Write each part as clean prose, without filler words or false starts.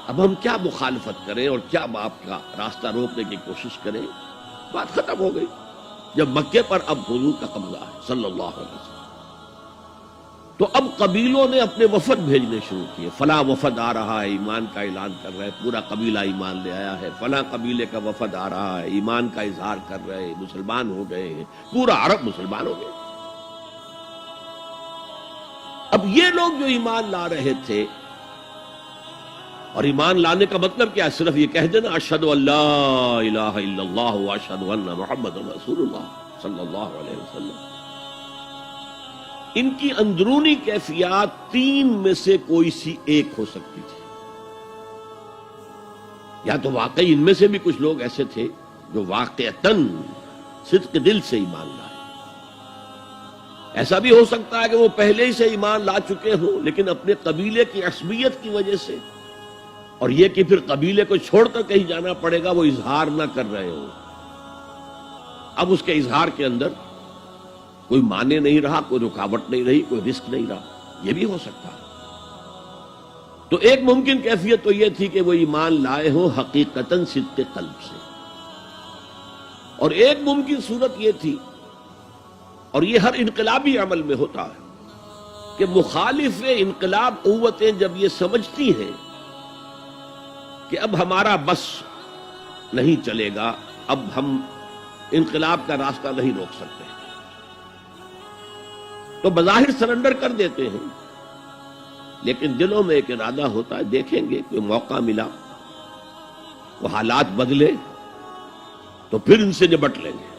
اب ہم کیا مخالفت کریں اور کیا آپ کا راستہ روکنے کی کوشش کریں؟ بات ختم ہو گئی جب مکے پر اب حضور کا قبضہ ہے صلی اللہ علیہ وسلم. تو اب قبیلوں نے اپنے وفد بھیجنے شروع کیے. فلاں وفد آ رہا ہے، ایمان کا اعلان کر رہا ہے، پورا قبیلہ ایمان لے آیا ہے. فلاں قبیلے کا وفد آ رہا ہے، ایمان کا اظہار کر رہے ہیں، مسلمان ہو گئے ہیں، پورا عرب مسلمان ہو گئے. اب یہ لوگ جو ایمان لا رہے تھے، اور ایمان لانے کا مطلب کیا ہے؟ صرف یہ کہہ دینا اشہد ان لا الہ الا اللہ واشہد ان محمد رسول اللہ صلی اللہ علیہ وسلم. ان کی اندرونی کیفیات تین میں سے کوئی سی ایک ہو سکتی تھی. یا تو واقعی ان میں سے بھی کچھ لوگ ایسے تھے جو واقعتاً صدق دل سے ایمان لائے. ایسا بھی ہو سکتا ہے کہ وہ پہلے ہی سے ایمان لا چکے ہوں، لیکن اپنے قبیلے کی عصبیت کی وجہ سے، اور یہ کہ پھر قبیلے کو چھوڑ کر کہیں جانا پڑے گا، وہ اظہار نہ کر رہے ہوں. اب اس کے اظہار کے اندر کوئی معنی نہیں رہا، کوئی رکاوٹ نہیں رہی، کوئی رسک نہیں رہا. یہ بھی ہو سکتا ہے. تو ایک ممکن کیفیت تو یہ تھی کہ وہ ایمان لائے ہوں حقیقتاً صدق قلب سے، اور ایک ممکن صورت یہ تھی، اور یہ ہر انقلابی عمل میں ہوتا ہے، کہ مخالف انقلاب قوتیں جب یہ سمجھتی ہیں کہ اب ہمارا بس نہیں چلے گا، اب ہم انقلاب کا راستہ نہیں روک سکتے، تو بظاہر سرنڈر کر دیتے ہیں. لیکن دلوں میں ایک ارادہ ہوتا ہے، دیکھیں گے کوئی موقع ملا، وہ حالات بدلے تو پھر ان سے نبٹ لیں گے.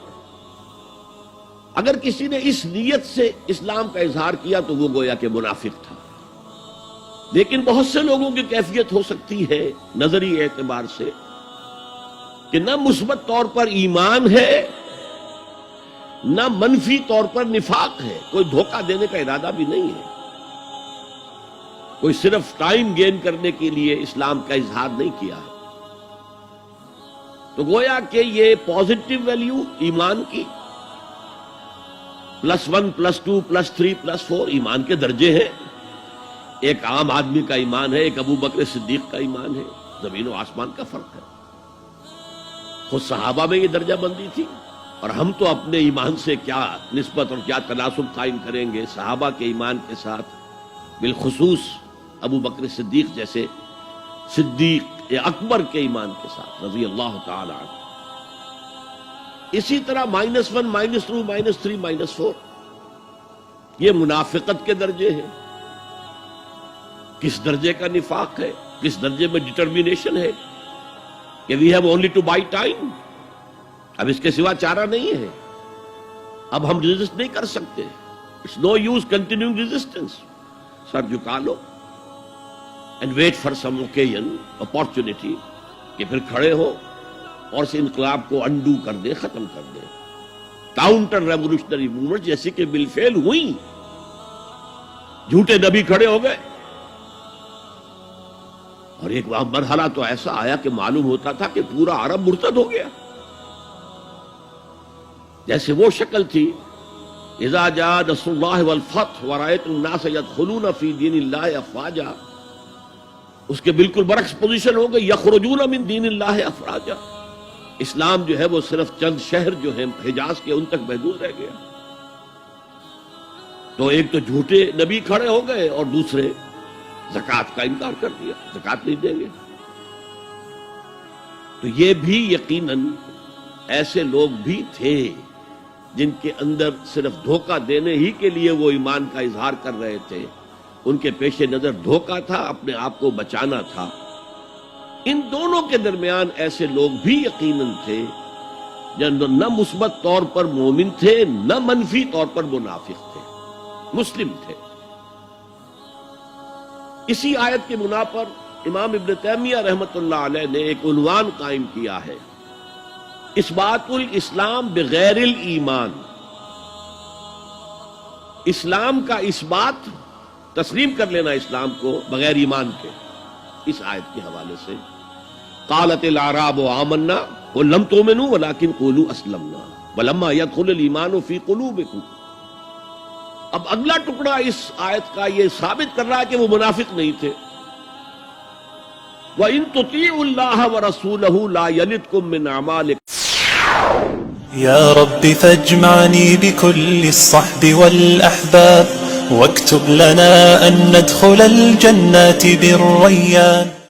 اگر کسی نے اس نیت سے اسلام کا اظہار کیا تو وہ گویا کہ منافق تھا. لیکن بہت سے لوگوں کی کیفیت ہو سکتی ہے نظری اعتبار سے کہ نہ مثبت طور پر ایمان ہے، نہ منفی طور پر نفاق ہے، کوئی دھوکہ دینے کا ارادہ بھی نہیں ہے، کوئی صرف ٹائم گین کرنے کے لیے اسلام کا اظہار نہیں کیا ہے. تو گویا کہ یہ پازیٹو ویلیو ایمان کی +1 +2 +3 +4 ایمان کے درجے ہیں. ایک عام آدمی کا ایمان ہے، ایک ابو بکر صدیق کا ایمان ہے، زمین و آسمان کا فرق ہے. خود صحابہ میں یہ درجہ بندی تھی، اور ہم تو اپنے ایمان سے کیا نسبت اور کیا تناسب قائم کریں گے صحابہ کے ایمان کے ساتھ، بالخصوص ابو بکر صدیق جیسے صدیق اکبر کے ایمان کے ساتھ رضی اللہ تعالی عنہ. اسی طرح -1 -2 -3 -4 یہ منافقت کے درجے ہیں. کس درجے کا نفاق ہے، کس درجے میں ڈٹرمینیشن ہے کہ we have only to buy time, اب اس کے سوا چارہ نہیں ہے، اب ہم ریزسٹ نہیں کر سکتے. It's no use continuing resistance. سر جھکا لو and wait for some occasion, opportunity, کہ پھر کھڑے ہو اور اس انقلاب کو انڈو کر دے، ختم کر دے. کاؤنٹر ریولوشنری موومنٹ جیسی کہ بالفعل ہوئی. جھوٹے نبی کھڑے ہو گئے، اور ایک مرحلہ تو ایسا آیا کہ معلوم ہوتا تھا کہ پورا عرب مرتد ہو گیا. جیسے وہ شکل تھی اذا جاء نصر اللہ والفتح ورأیت الناس يدخلون فی دین اللہ افواجا، اس کے بالکل برعکس پوزیشن ہو گئی یخرجون من دین اللہ افواجا. اسلام جو ہے وہ صرف چند شہر جو ہیں حجاز کے ان تک محدود رہ گیا. تو ایک تو جھوٹے نبی کھڑے ہو گئے، اور دوسرے زکوٰۃ کا انکار کر دیا، زکوٰۃ نہیں دیں گے. تو یہ بھی یقیناً ایسے لوگ بھی تھے جن کے اندر صرف دھوکہ دینے ہی کے لیے وہ ایمان کا اظہار کر رہے تھے. ان کے پیش نظر دھوکہ تھا، اپنے آپ کو بچانا تھا. ان دونوں کے درمیان ایسے لوگ بھی یقیناً تھے جو نہ مثبت طور پر مومن تھے، نہ منفی طور پر منافق تھے، مسلم تھے. اسی آیت کے بنا پر امام ابن تیمیہ رحمۃ اللہ علیہ نے ایک عنوان قائم کیا ہے، اثبات الاسلام بغیر الایمان. اسلام کا اثبات، تسلیم کر لینا اسلام کو بغیر ایمان کے. اس آیت کے حوالے سے قالت الاعراب آمنا قل لم تؤمنوا ولكن قولوا اسلمنا ولما يدخل الايمان في قلوبكم. اب اگلا ٹکڑا اس آیت کا یہ ثابت کر رہا ہے کہ وہ منافق نہیں تھے. وَإِن تُطِيعُوا اللَّهَ وَرَسُولَهُ لَا يَلِدْكُم مِّنْ أَعْمَالِكُمْ يا رب فاجمعني بكل الصحب والأحباب واكتب لنا أن ندخل الجنات بالريان.